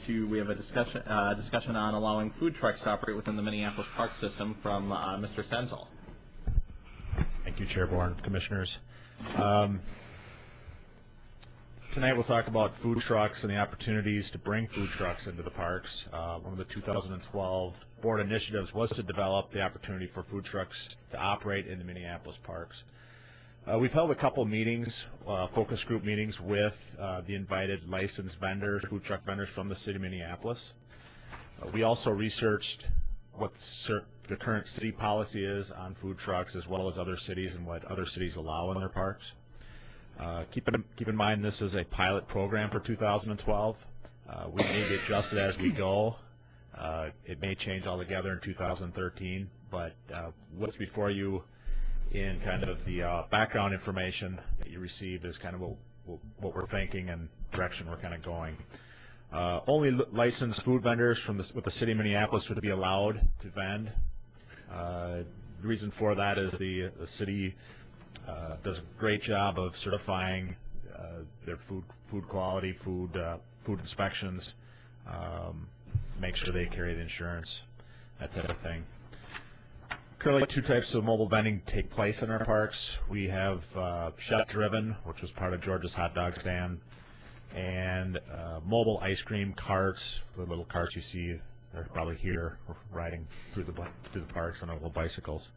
we have a discussion on allowing food trucks to operate within the Minneapolis park system from Mr. Stenzel. Thank you, Chairborne, Commissioners. Tonight we'll talk about food trucks and the opportunities to bring food trucks into the parks. One of the 2012 board initiatives was to develop the opportunity for food trucks to operate in the Minneapolis parks. We've held a couple meetings, focus group meetings with the invited licensed vendors, food truck vendors from the city of Minneapolis. We also researched what the current city policy is on food trucks, as well as other cities and what other cities allow in their parks. Keep in mind this is a pilot program for 2012. We may be adjusted as we go. It may change altogether in 2013, but what's before you in kind of the background information that you received is kind of what we're thinking and direction we're kind of going. Only licensed food vendors with the city of Minneapolis would be allowed to vend. The reason for that is the city does a great job of certifying their food quality, food inspections, make sure they carry the insurance, that type of thing. Currently, 2 types of mobile vending take place in our parks. We have chef-driven, which was part of George's hot dog stand, and mobile ice cream carts, the little carts you see, they're probably here riding through the parks on little bicycles.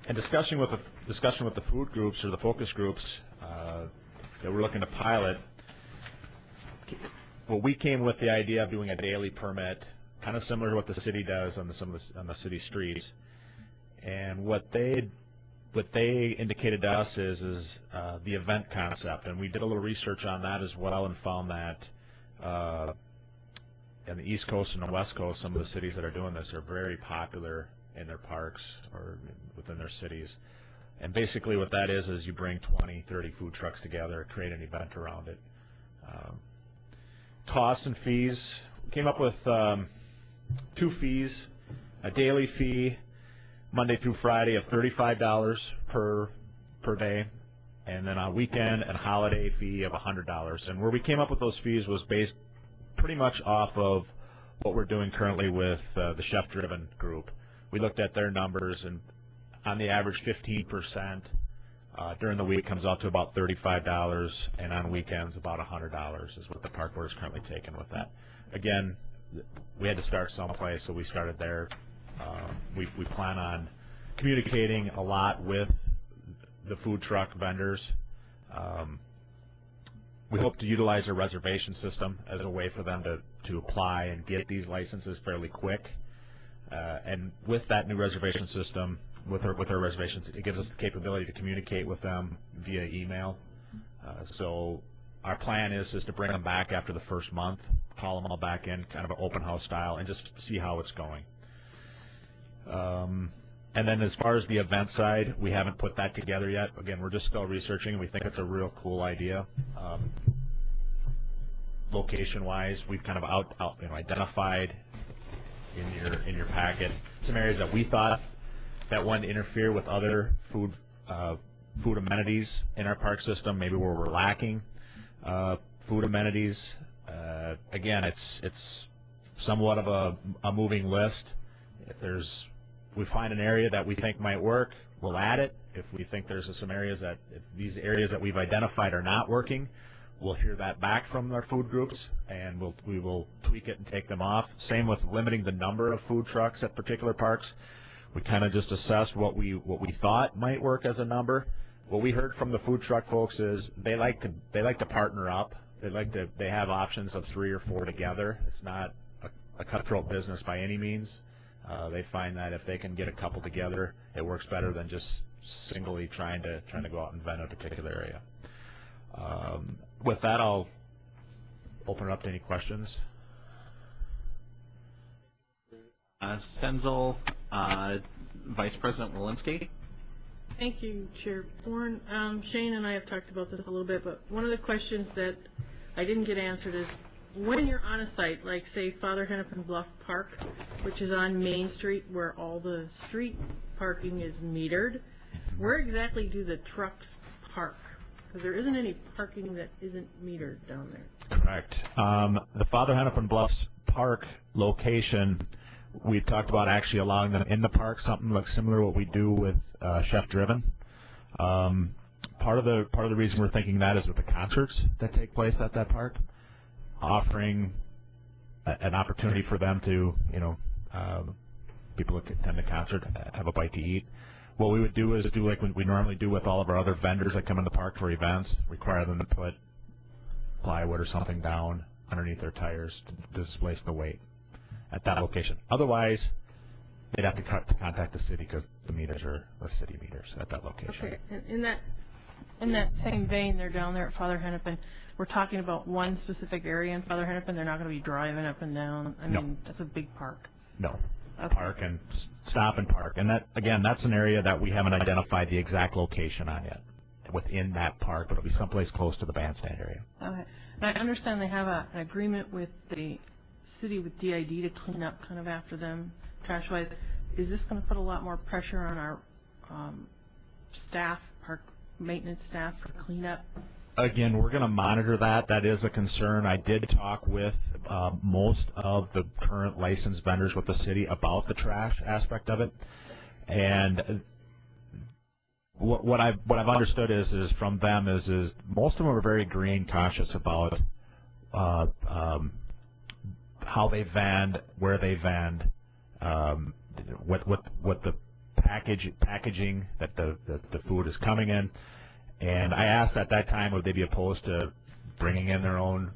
And discussion with the food groups or the focus groups that we're looking to pilot, well, we came with the idea of doing a daily permit, kind of similar to what the city does on the city streets. And what they indicated to us is the event concept, and we did a little research on that as well and found that on the East Coast and the West Coast, some of the cities that are doing this are very popular in their parks or within their cities. And basically what that is you bring 20, 30 food trucks together, create an event around it. Costs and fees, we came up with 2 fees, a daily fee Monday through Friday of $35 per day, and then a weekend and holiday fee of $100. And where we came up with those fees was based pretty much off of what we're doing currently with the chef-driven group. We looked at their numbers, and on the average 15% during the week comes out to about $35, and on weekends about $100 is what the park board is currently taking with that. Again, we had to start someplace, so we started there. We plan on communicating a lot with the food truck vendors. We hope to utilize a reservation system as a way for them to apply and get these licenses fairly quick. And with that new reservation system, with our reservations, it gives us the capability to communicate with them via email. So our plan is to bring them back after the first month, call them all back in, kind of an open house style, and just see how it's going. And then as far as the event side, we haven't put that together yet. Again, we're just still researching. We think it's a real cool idea. Location-wise, we've kind of identified in your packet some areas that we thought that wouldn't interfere with other food amenities in our park system, maybe where we're lacking food amenities. Again, it's somewhat of a moving list. If we find an area that we think might work, we'll add it. If we think there's some areas if these areas that we've identified are not working, we'll hear that back from our food groups, and we will tweak it and take them off. Same with limiting the number of food trucks at particular parks. We kind of just assessed what we thought might work as a number. What we heard from the food truck folks is they like to partner up. They have options of 3 or 4 together. It's not a cutthroat business by any means. They find that if they can get a couple together, it works better than just singly trying to go out and vend a particular area. With that, I'll open it up to any questions. Stenzel, Vice President Walensky. Thank you, Chair Bourne. Shane and I have talked about this a little bit, but one of the questions that I didn't get answered is when you're on a site, like say Father Hennepin Bluff Park, which is on Main Street where all the street parking is metered, where exactly do the trucks park? Because there isn't any parking that isn't metered down there. Correct. The Father Hennepin Bluffs Park location, we talked about actually allowing them in the park, something like similar to what we do with Chef Driven. Part of the reason we're thinking that is with the concerts that take place at that park, offering an opportunity for them to, people that attend the concert have a bite to eat. What we would do is do like we normally do with all of our other vendors that come in the park for events, require them to put plywood or something down underneath their tires to displace the weight at that location. Otherwise, they'd have to contact the city because the meters are the city meters at that location. Okay, and in that same vein, they're down there at Father Hennepin. We're talking about one specific area in Father Hennepin. They're not going to be driving up and down. I mean, that's a big park. No. Okay. Park and stop and park. And that, again, that's an area that we haven't identified the exact location on yet within that park, but it'll be someplace close to the bandstand area. Okay. And I understand they have an agreement with the city with DID to clean up kind of after them, trash-wise. Is this going to put a lot more pressure on our staff, park maintenance staff for cleanup? Again, we're going to monitor that. That is a concern. I did talk with most of the current licensed vendors with the city about the trash aspect of it, and what I've understood is from them is most of them are very green conscious about how they vend, where they vend, what the packaging that the food is coming in. And I asked at that time, would they be opposed to bringing in their own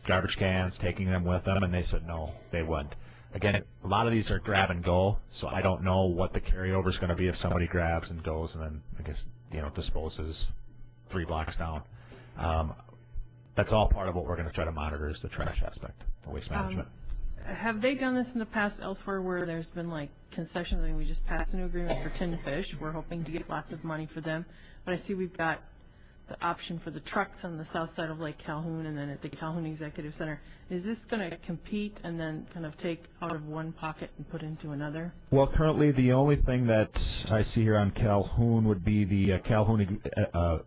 garbage cans, taking them with them, and they said no, they wouldn't. Again, a lot of these are grab and go, so I don't know what the carryover is going to be if somebody grabs and goes and then, I guess, disposes 3 blocks down. That's all part of what we're going to try to monitor is the trash aspect, the waste management. Have they done this in the past elsewhere where there's been like concessions? I mean, we just passed a new agreement for Tin Fish. We're hoping to get lots of money for them. But I see we've got the option for the trucks on the south side of Lake Calhoun and then at the Calhoun Executive Center. Is this going to compete and then kind of take out of one pocket and put into another? Well, currently the only thing that I see here on Calhoun would be the Calhoun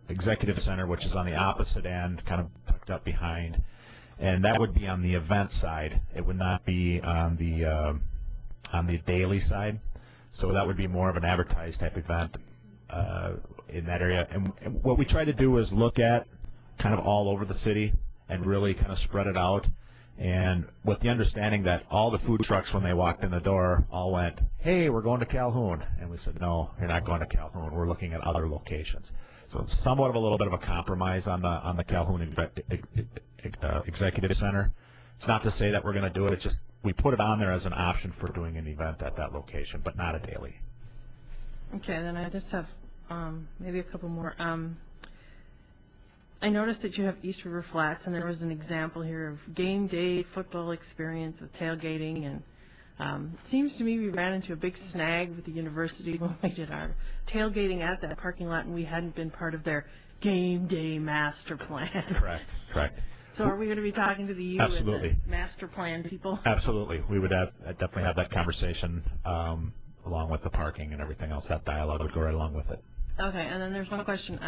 Executive Center, which is on the opposite end, kind of tucked up behind. And that would be on the event side. It would not be on the daily side. So that would be more of an advertised type event in that area. And what we try to do is look at kind of all over the city and really kind of spread it out. And with the understanding that all the food trucks, when they walked in the door, all went, "Hey, we're going to Calhoun." And we said, "No, you're not going to Calhoun. We're looking at other locations." So somewhat of a little bit of a compromise on the Calhoun Executive Center. It's not to say that we're going to do it. It's just we put it on there as an option for doing an event at that location, but not a daily. Okay, then I just have maybe a couple more. I noticed that you have East River Flats, and there was an example here of game day football experience with tailgating, and it seems to me we ran into a big snag with the university when we did our tailgating at that parking lot, and we hadn't been part of their game day master plan. Correct. So are we going to be talking to the U Absolutely. and the master plan people? Absolutely. We would definitely have that conversation along with the parking and everything else. That dialogue would go right along with it. Okay, and then there's one question.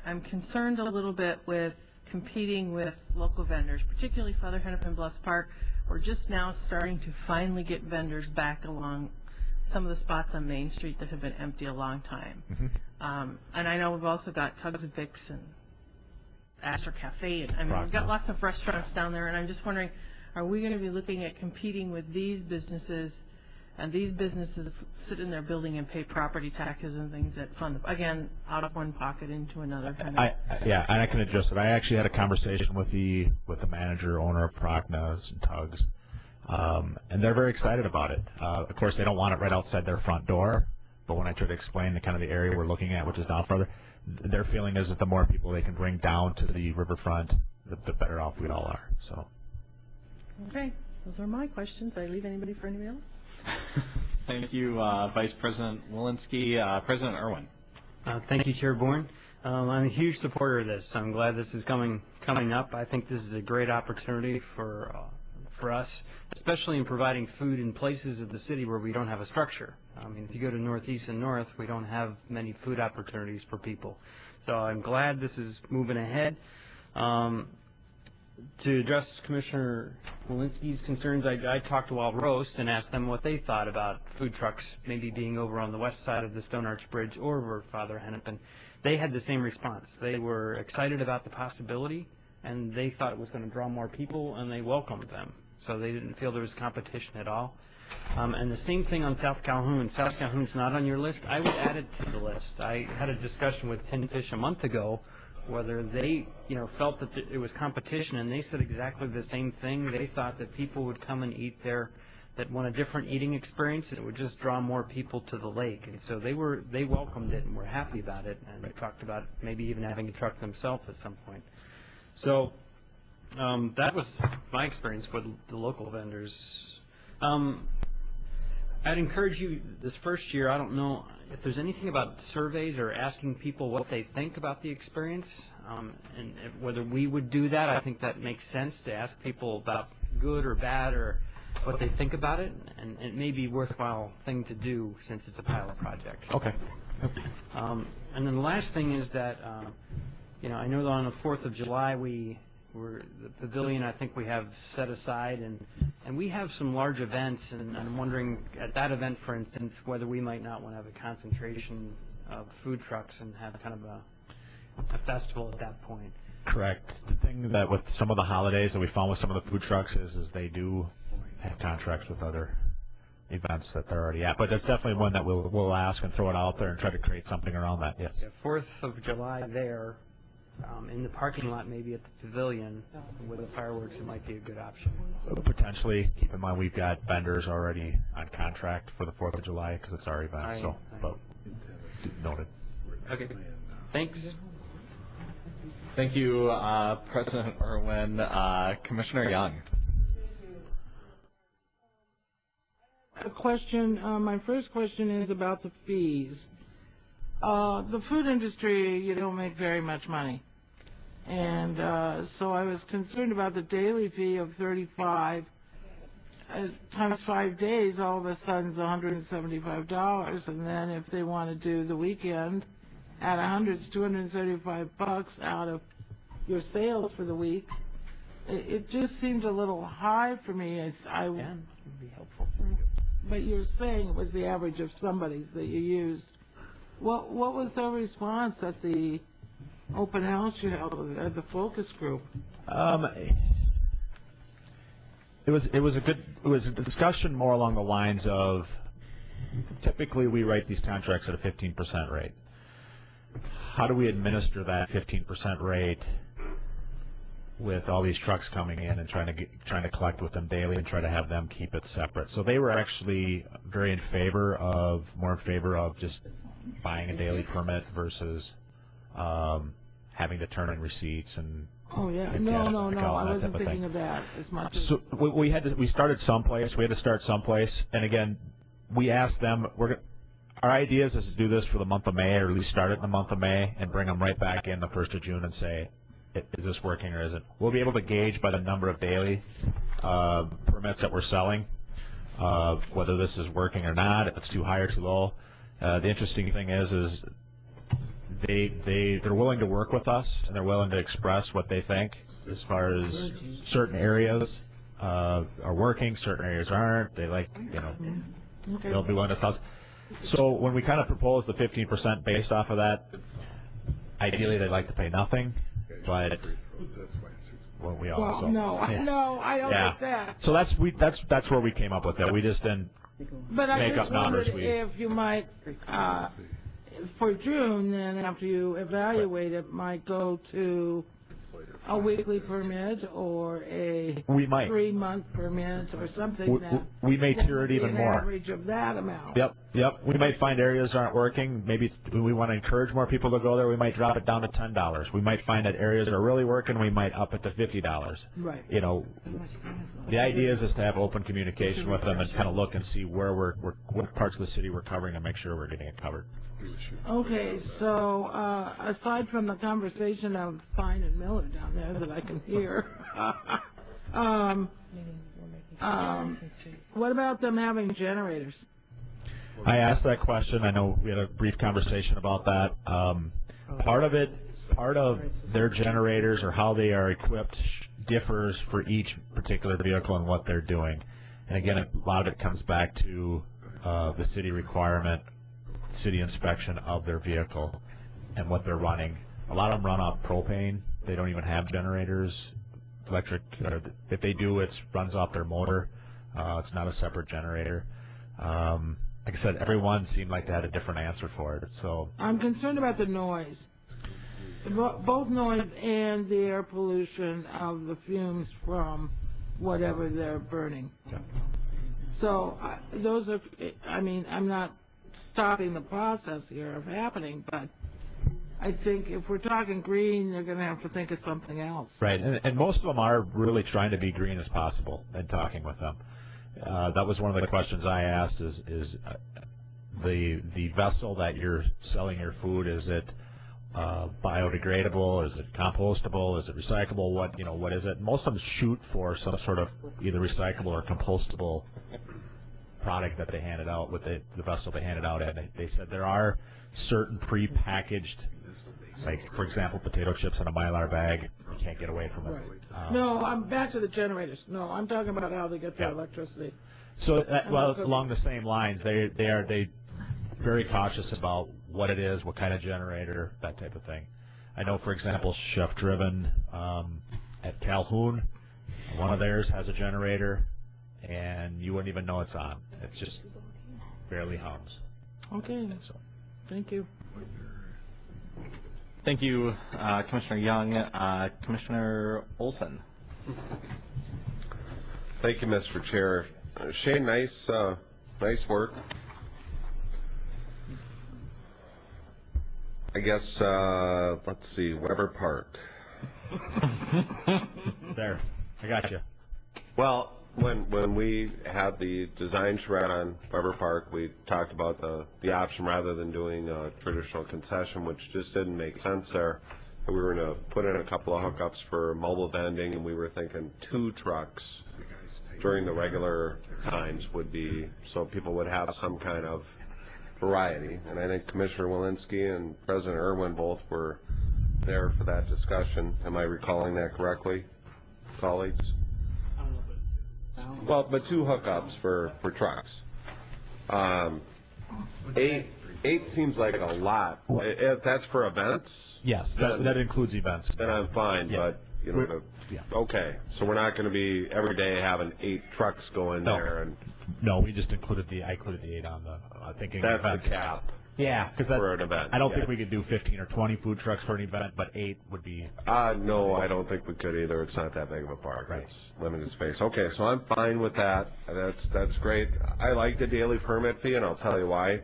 I'm concerned a little bit with competing with local vendors, particularly Father Hennepin Bluffs Park. We're just now starting to finally get vendors back along some of the spots on Main Street that have been empty a long time. Mm-hmm. And I know we've also got Tugs and Vicks and Astor Cafe. And I mean, we've got lots of restaurants down there, and I'm just wondering, are we going to be looking at competing with these businesses? And these businesses sit in their building and pay property taxes and things that fund, again, out of one pocket into another. Yeah, and I can address it. I actually had a conversation with the manager, owner of Procna's and Tugs, and they're very excited about it. Of course, they don't want it right outside their front door, but when I try to explain the kind of the area we're looking at, which is down further, their feeling is that the more people they can bring down to the riverfront, the better off we all are. So. Okay, those are my questions. I leave anybody for anybody else? Thank you, Vice President Walensky. President Irwin. Thank you, Chair Bourne. I'm a huge supporter of this. I'm glad this is coming up. I think this is a great opportunity for us, especially in providing food in places of the city where we don't have a structure. I mean, if you go to Northeast and North, we don't have many food opportunities for people. So I'm glad this is moving ahead. To address Commissioner Walensky's concerns, I talked to Wild Roast and asked them what they thought about food trucks maybe being over on the west side of the Stone Arch Bridge or over Father Hennepin. They had the same response. They were excited about the possibility, and they thought it was going to draw more people, and they welcomed them. So they didn't feel there was competition at all. And the same thing on South Calhoun. South Calhoun's not on your list. I would add it to the list. I had a discussion with Tin Fish a month ago whether they, felt that it was competition, and they said exactly the same thing. They thought that people would come and eat there that want a different eating experience, and it would just draw more people to the lake. And so they welcomed it and were happy about it, and they talked about maybe even having a truck themselves at some point. So that was my experience with the local vendors. I'd encourage you this first year, I don't know if there's anything about surveys or asking people what they think about the experience, and whether we would do that. I think that makes sense to ask people about good or bad or what they think about it, and it may be a worthwhile thing to do since it's a pilot project. Okay. And then the last thing is that, I know that on the 4th of July the pavilion I think we have set aside, and we have some large events, and I'm wondering at that event, for instance, whether we might not want to have a concentration of food trucks and have kind of a festival at that point. Correct. The thing that with some of the holidays that we found with some of the food trucks is they do have contracts with other events that they're already at. But that's definitely one that we'll ask and throw it out there and try to create something around that. Yes. Yeah, 4th of July there, in the parking lot, maybe at the pavilion with the fireworks, it might be a good option. Potentially. Keep in mind we've got vendors already on contract for the 4th of July because it's our event. But noted. Okay. Thanks. Thank you, President Irwin. Commissioner Young. A question. My first question is about the fees. The food industry, you don't make very much money. And so I was concerned about the daily fee of $35 times 5 days. All of a sudden it's $175, and then if they want to do the weekend at 100, it's $275 out of your sales for the week. It just seemed a little high for me. Would be helpful. But you're saying it was the average of somebody's that you used. What was their response at the open house you held at the focus group? It was a discussion more along the lines of typically we write these contracts at a 15% rate. How do we administer that 15% rate with all these trucks coming in and trying to collect with them daily and try to have them keep it separate? So they were actually more in favor of just buying a daily permit versus having to turn in receipts and no, I wasn't thinking of that as much. So we started someplace. We had to start someplace, and again, we asked them. Our idea is to do this for the month of May, or at least start it in the month of May, and bring them right back in the 1st of June and say, is this working or isn't? We'll be able to gauge by the number of daily permits that we're selling whether this is working or not, if it's too high or too low. The interesting thing is they're willing to work with us, and they're willing to express what they think as far as certain areas are working, certain areas aren't. They they'll be willing to tell us. So when we kind of propose the 15% based off of that, ideally they'd like to pay nothing, but we also I don't get that. So that's where we came up with it. We just didn't make up numbers. If you might for June, then after you evaluate it, might go to a weekly permit or a 3-month permit or something. We may tier it even more. Average of that amount. Yep. We might find areas aren't working. Maybe we want to encourage more people to go there. We might drop it down to $10. We might find that areas that are really working. We might up it to $50. Right. The idea is to have open communication with them and kind of look and see what parts of the city we're covering and make sure we're getting it covered. Okay, so aside from the conversation of Fine and Miller down there that I can hear, what about them having generators? I asked that question. I know we had a brief conversation about that. Part of their generators or how they are equipped differs for each particular vehicle and what they're doing. And again, a lot of it comes back to the city requirement, city inspection of their vehicle and what they're running. A lot of them run off propane. They don't even have generators. Electric, if they do, it runs off their motor. It's not a separate generator. Like I said, everyone seemed like they had a different answer for it. So I'm concerned about the noise, both noise and the air pollution of the fumes from whatever they're burning. yeah. So those are, I mean, I'm not stopping the process here of happening, but I think if we're talking green, they're going to have to think of something else. Right, and most of them are really trying to be green as possible and talking with them. That was one of the questions I asked is the vessel that you're selling your food, is it biodegradable? Is it compostable? Is it recyclable? What is it? Most of them shoot for some sort of either recyclable or compostable product that they handed out with the vessel they handed out at. They said there are certain pre-packaged, like for example, potato chips in a Mylar bag. You can't get away from it. Right. No, I'm back to the generators. No, I'm talking about how they get their electricity. So, along the same lines, they very cautious about what it is, what kind of generator, that type of thing. I know, for example, Chef Driven at Calhoun, one of theirs has a generator, and you wouldn't even know it's on. It just barely hums. Okay. So, Thank you. Thank you, Commissioner Young. Commissioner Olson. Thank you, Mr. Chair. Shane, nice work. I guess, let's see, Weber Park. there, I got you. Well, when we had the design charrette on Weber Park, we talked about the option rather than doing a traditional concession, which just didn't make sense there. We were going to put in a couple of hookups for mobile vending, and we were thinking 2 trucks during the regular times would be, so people would have some kind of variety. And I think Commissioner Walensky and President Irwin both were there for that discussion. Am I recalling that correctly, colleagues? Well, but 2 hookups for trucks. 8 seems like a lot. If that's for events, Yes, that includes events. then I'm fine. Yeah. But okay, so we're not going to be every day having 8 trucks going there, and No, we just included I included the 8 on the thinking that's events. the cap. Yeah, because for an event. I don't think we could do 15 or 20 food trucks for an event, but 8 would be. No, I don't think we could either. It's not that big of a park. Right. It's limited space. Okay, so I'm fine with that. That's great. I like the daily permit fee, and I'll tell you why.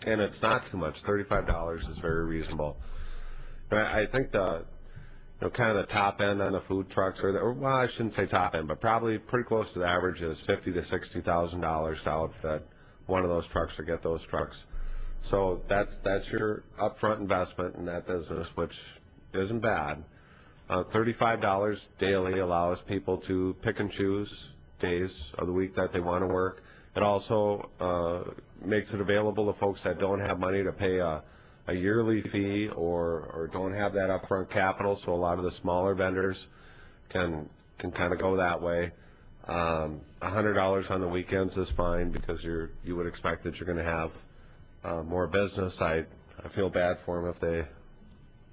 And it's not too much. $35 is very reasonable. I think the kind of the top end on the food trucks, well, I shouldn't say top end, but probably pretty close to the average is $50,000 to $60,000 to outfit one of those trucks or get those trucks. So that's your upfront investment in that business, which isn't bad. $35 daily allows people to pick and choose days of the week that they want to work. It also makes it available to folks that don't have money to pay a yearly fee or don't have that upfront capital. So a lot of the smaller vendors can kind of go that way. $100 on the weekends is fine because you would expect that you're going to have more business. I feel bad for them if they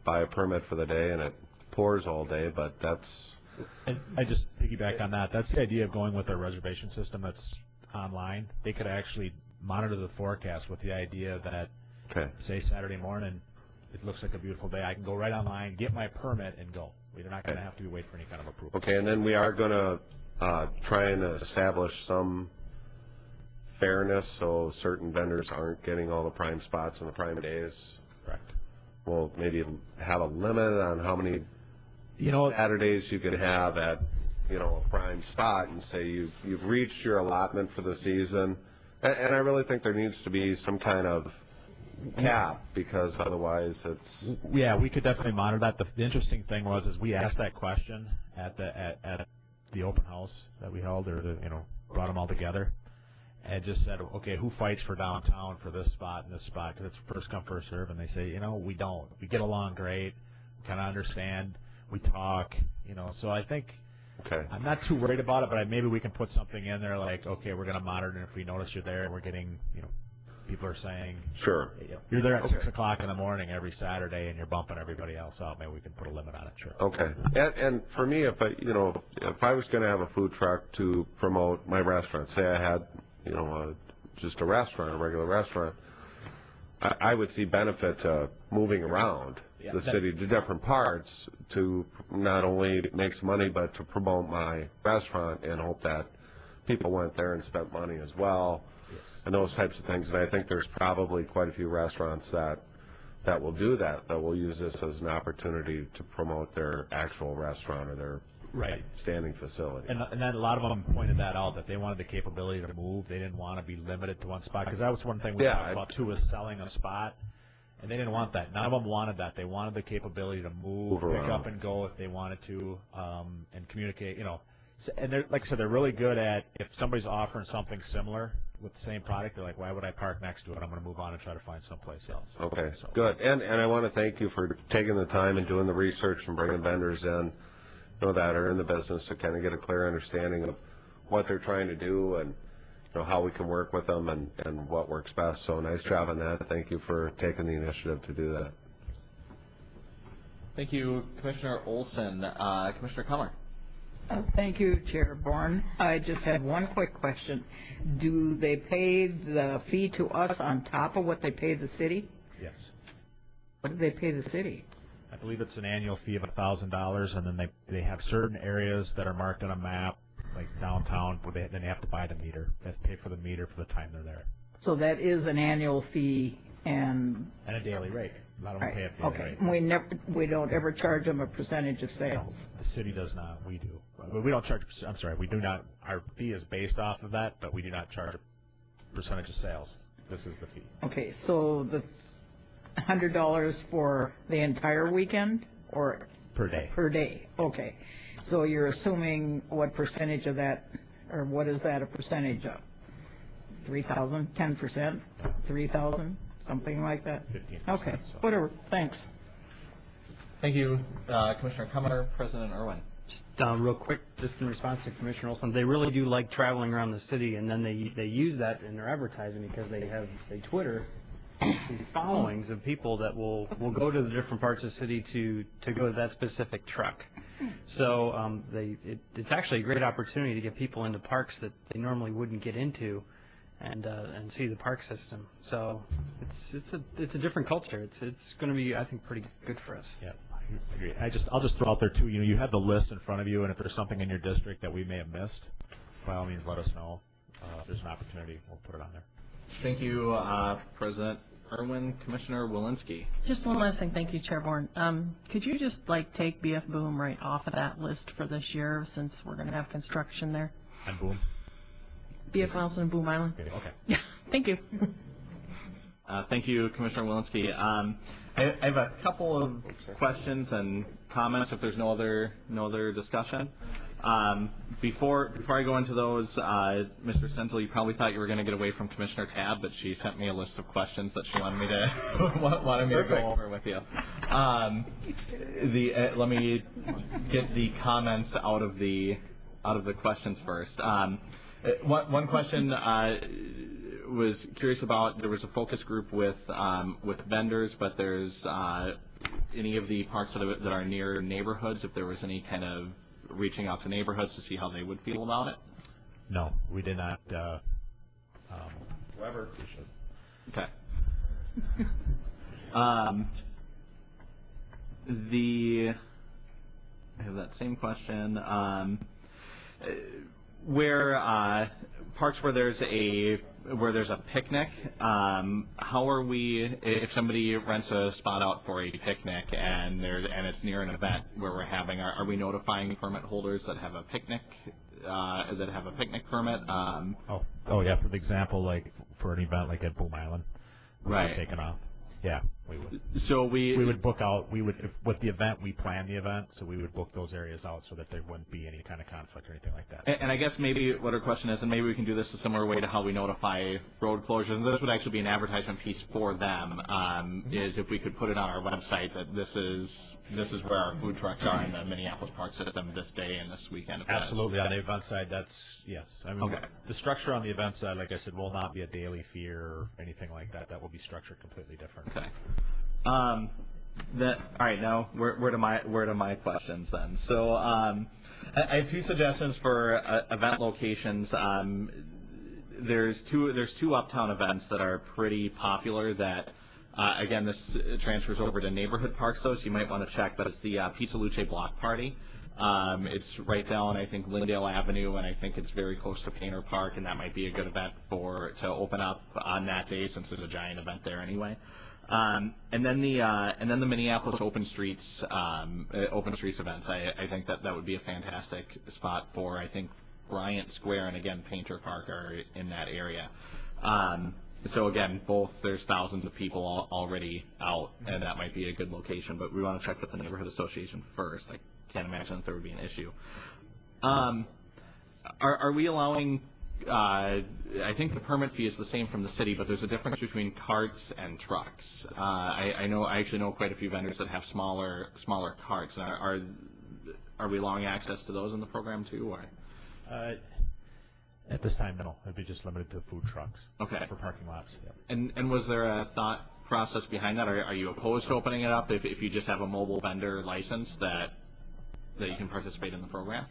buy a permit for the day and it pours all day, but that's. And I just piggyback on that. That's the idea of going with a reservation system that's online. They could actually monitor the forecast with the idea that, say Saturday morning, it looks like a beautiful day. I can go right online, get my permit, and go. We're not going to have to wait for any kind of approval. Okay, and then we are going to try and establish some fairness so certain vendors aren't getting all the prime spots on the prime days. Correct. We'll maybe have a limit on how many Saturdays you can have at a prime spot, and say you've reached your allotment for the season. And I really think there needs to be some kind of cap, because otherwise it's. Yeah, we could definitely monitor that. The interesting thing is we asked that question at the open house that we held, or brought them all together, and just said, okay, who fights for downtown for this spot and this spot? Because it's first come, first serve. And they say, we don't. We get along great. We kind of understand. we talk, so I think Okay. I'm not too worried about it, but maybe we can put something in there like, okay, we're going to monitor, and if we notice you're there and we're getting, people are saying, Sure. you're there at 6 o'clock in the morning every Saturday and you're bumping everybody else out, maybe we can put a limit on it, sure. Okay. And for me, if I was going to have a food truck to promote my restaurant, say I had, just a restaurant, a regular restaurant, I would see benefit to moving around the city to different parts to not only make some money, but to promote my restaurant and hope that people went there and spent money as well, and those types of things. And I think there's probably quite a few restaurants that will do that will use this as an opportunity to promote their actual restaurant or their standing facility. And then a lot of them pointed that out, that they wanted the capability to move. They didn't want to be limited to one spot, because that was one thing we talked about too, was selling a spot. And they didn't want that. None of them wanted that. They wanted the capability to move pick up and go if they wanted to, and communicate. And they're, like I said, they're really good at, if somebody's offering something similar with the same product, they're like, why would I park next to it? I'm going to move on and try to find someplace else. Okay, good. And I want to thank you for taking the time and doing the research and bringing vendors in, that are in the business to kind of get a clear understanding of what they're trying to do and how we can work with them and what works best. So nice job on that. Thank you for taking the initiative to do that. Thank you, Commissioner Olson. Commissioner Kummer. Thank you, Chair Bourne. I just have one quick question. Do they pay the fee to us on top of what they pay the city? Yes. What do they pay the city? I believe it's an annual fee of $1,000, and then they have certain areas that are marked on a map, like downtown, where then they have to buy the meter. They have to pay for the meter for the time they're there. So that is an annual fee and a daily rate. A lot of them pay a daily rate. We don't ever charge them a percentage of sales. The city does not. We do. We don't charge. I'm sorry. We do not. Our fee is based off of that, but we do not charge a percentage of sales. This is the fee. Okay, so the $100 for the entire weekend or per day? Per day. Okay. So you're assuming what percentage of that, or what is that a percentage of? 3,000, 10%, 3,000, something like that? 15%. Okay, so. whatever. Thanks. Thank you, Commissioner Kummer. President Irwin. Just real quick, just in response to Commissioner Olson, they really do like traveling around the city, and then they use that in their advertising because they Twitter these followings of people that will go to the different parts of the city to go to that specific truck. So it's actually a great opportunity to get people into parks that they normally wouldn't get into, and see the park system. So it's a different culture. It's going to be, I think, pretty good for us. Yeah. I agree. I'll just throw out there too. You have the list in front of you, and if there's something in your district that we may have missed, by all means, let us know. If there's an opportunity, we'll put it on there. Thank you, President Irwin. Commissioner Walensky. Just one last thing. Thank you, Chair Bourne. Could you just take BF Boom right off of that list for this year, since we're going to have construction there? And Boom. BF Nelson and Boom Island. Okay. Yeah. Thank you. Thank you, Commissioner Walensky. I have a couple of questions and comments if there's no other discussion. Before I go into those, Mr. Stenzel, you probably thought you were going to get away from Commissioner Tabb, but she sent me a list of questions that she wanted me to go over with you. Let me get the comments out of the questions first. One question was curious about. There was a focus group with vendors, but there's any of the parks that are near neighborhoods. If there was any kind of reaching out to neighborhoods to see how they would feel about it. No, we did not. However, we should. Okay. I have that same question. Where parks where there's a picnic, how are we, if somebody rents a spot out for a picnic and it's near an event where we're having, are we notifying permit holders that have a picnic permit? Oh yeah, for the example, like for an event like at Boom Island, right, taken off. Yeah, We would book out. With the event, we plan the event, so we would book those areas out so that there wouldn't be any kind of conflict or anything like that. And I guess maybe what our question is, and maybe we can do this a similar way to how we notify road closures. And this would actually be an advertisement piece for them. Is if we could put it on our website that this is where our food trucks are in the Minneapolis park system this day and this weekend. Absolutely, on the event side, yes. I mean, okay. The structure on the event side, like I said, will not be a daily fee or anything like that. That will be structured completely different. Okay. All right. Now where do my questions then? So I have two suggestions for event locations. There's two uptown events that are pretty popular. That again, this transfers over to neighborhood parks, though, so you might want to check. But it's the Pizza Luce Block Party. It's right down, I think, Lyndale Avenue, and I think it's very close to Painter Park, and that might be a good event to open up on that day, since there's a giant event there anyway. And then the Minneapolis Open Streets events. I think that would be a fantastic spot for, I think, Bryant Square and again Painter Park are in that area. So again, both there's thousands of people already out, and that might be a good location. But we want to check with the neighborhood association first. I can't imagine that there would be an issue. Are we allowing? I think the permit fee is the same from the city, but there's a difference between carts and trucks. I actually know quite a few vendors that have smaller carts. Are we allowing access to those in the program too? Or? At this time, no. It'd be just limited to food trucks. Okay. For parking lots. Yep. And was there a thought process behind that? Are you opposed to opening it up if you just have a mobile vendor license that you can participate in the program?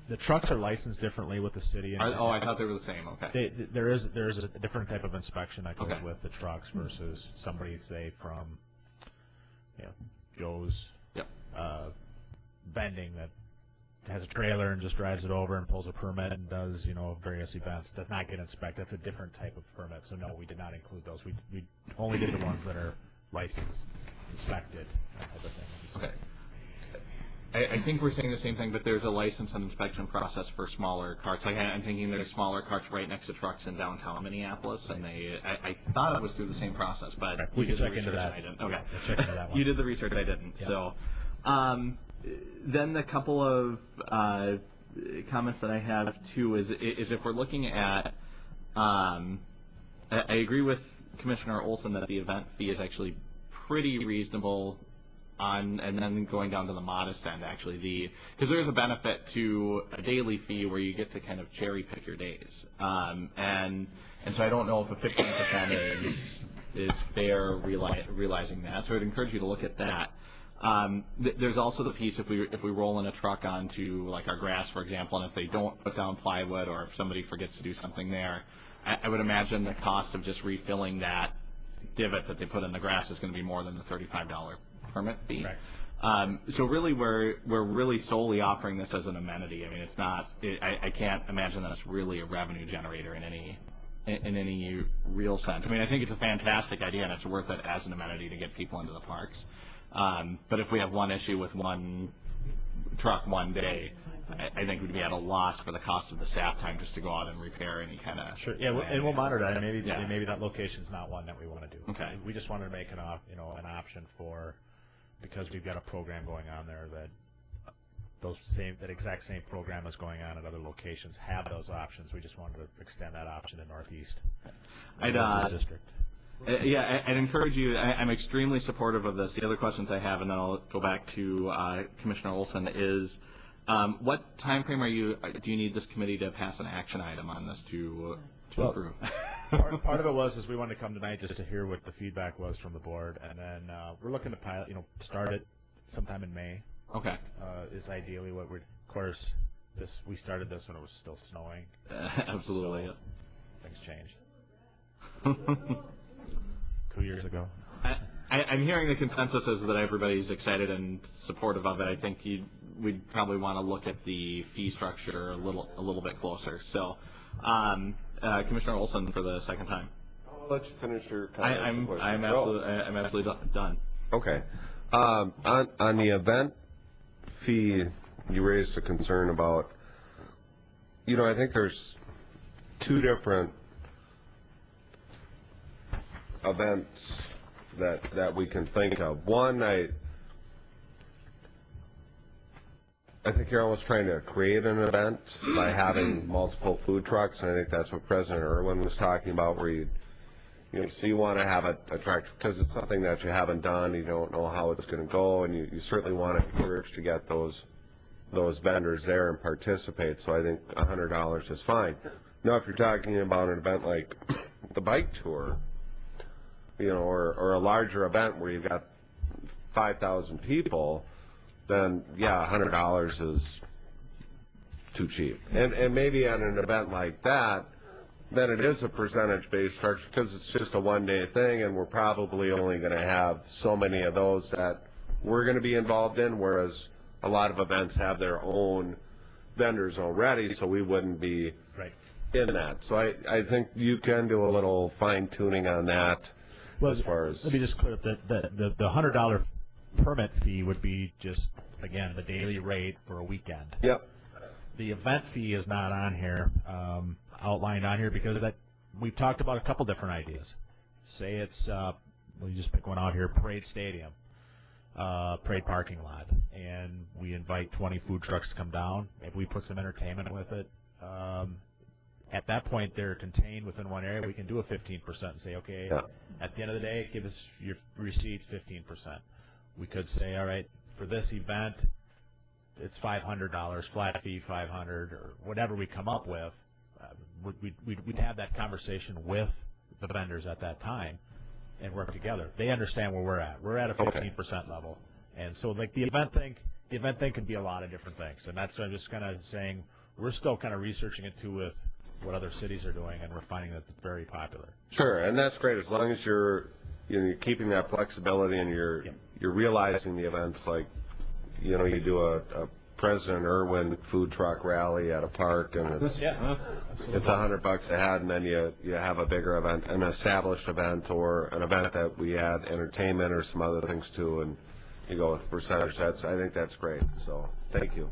The trucks are licensed differently with the city. I thought they were the same. Okay. There is a different type of inspection that goes with the trucks versus somebody, say, from Joe's vending that has a trailer and just drives it over and pulls a permit and does various events. Does not get inspected. That's a different type of permit. So no, we did not include those. We only did the ones that are licensed, inspected, that type of thing. So, okay. I think we're saying the same thing, but there's a license and inspection process for smaller carts. I'm thinking there's smaller carts right next to trucks in downtown Minneapolis, and I thought it was through the same process, but we can check into that. I didn't. Okay, check into that one. You did the research, I didn't. Yep. So, then the couple of comments that I have too is if we're looking at, I agree with Commissioner Olson that the event fee is actually pretty reasonable. And then going down to the modest end, actually, because there's a benefit to a daily fee where you get to kind of cherry pick your days, and so I don't know if a 15% is fair, realizing that. So I'd encourage you to look at that. There's also the piece if we roll in a truck onto like our grass, for example, and if they don't put down plywood or if somebody forgets to do something there, I would imagine the cost of just refilling that divot that they put in the grass is going to be more than the $35 permit fee. Right. So really, we're really solely offering this as an amenity. I mean, it's not. I can't imagine that it's really a revenue generator in any real sense. I mean, I think it's a fantastic idea and it's worth it as an amenity to get people into the parks. But if we have one issue with one truck one day, I think we'd be at a loss for the cost of the staff time just to go out and repair any kind of. Sure. Yeah, and we'll monitor that. Maybe that location's not one that we want to do. Okay. We just wanted to make an option for. Because we've got a program going on there that exact same program is going on at other locations have those options. We just wanted to extend that option to Northeast. District. I'd encourage you. I'm extremely supportive of this. The other questions I have, and then I'll go back to Commissioner Olson, is what time frame do you need this committee to pass an action item on this to approve? Part of it was we wanted to come tonight just to hear what the feedback was from the board, and then we're looking to start it sometime in May. Okay. Is ideally what we're. Of course, we started this when it was still snowing. Absolutely. So things changed. 2 years ago. I'm hearing the consensus is that everybody's excited and supportive of it. I think we'd probably want to look at the fee structure a little bit closer. So. Commissioner Olson for the second time. I'll let you finish your comments. I'm absolutely done. Okay. On the event fee, you raised a concern about. I think there's two different events that we can think of. One, I think you're almost trying to create an event by having multiple food trucks, and I think that's what President Irwin was talking about, where so you want to have it attractive because it's something that you haven't done, you don't know how it's going to go, and you certainly want to encourage to get those vendors there and participate. So I think $100 is fine. Now, if you're talking about an event like the bike tour, or a larger event where you've got 5,000 people, then yeah, $100 is too cheap. And maybe at an event like that, then it is a percentage-based structure because it's just a one-day thing, and we're probably only going to have so many of those that we're going to be involved in, whereas a lot of events have their own vendors already, so we wouldn't be in that. So I think you can do a little fine-tuning on that. Well, as far as, let me just clear up the $100 permit fee would be just, again, the daily rate for a weekend. Yep. The event fee is not on here, outlined on here, because we've talked about a couple different ideas. Say it's, we'll just pick one out here, Parade Stadium, Parade parking lot, and we invite 20 food trucks to come down. Maybe we put some entertainment with it. At that point, they're contained within one area. We can do a 15% and say, okay, at the end of the day, give us your receipts 15%. We could say, all right, for this event, it's $500, flat fee $500, or whatever we come up with. We'd have that conversation with the vendors at that time and work together. They understand where we're at. We're at a 15% level. And so, like, the event thing can be a lot of different things. And that's what I'm just kind of saying. We're still kind of researching it, too, with what other cities are doing, and we're finding that it's very popular. Sure, and that's great as long as you're keeping that flexibility and you're realizing the events, like you do a President Irwin food truck rally at a park, and it's $100 a head, and then you have a bigger event, an established event, or an event that we add entertainment or some other things to, and you go with percentage. I think that's great. So thank you.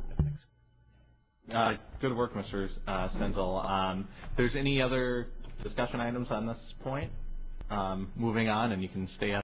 Good work, Mr. Stenzel. If there's any other discussion items on this point, moving on, and you can stay up.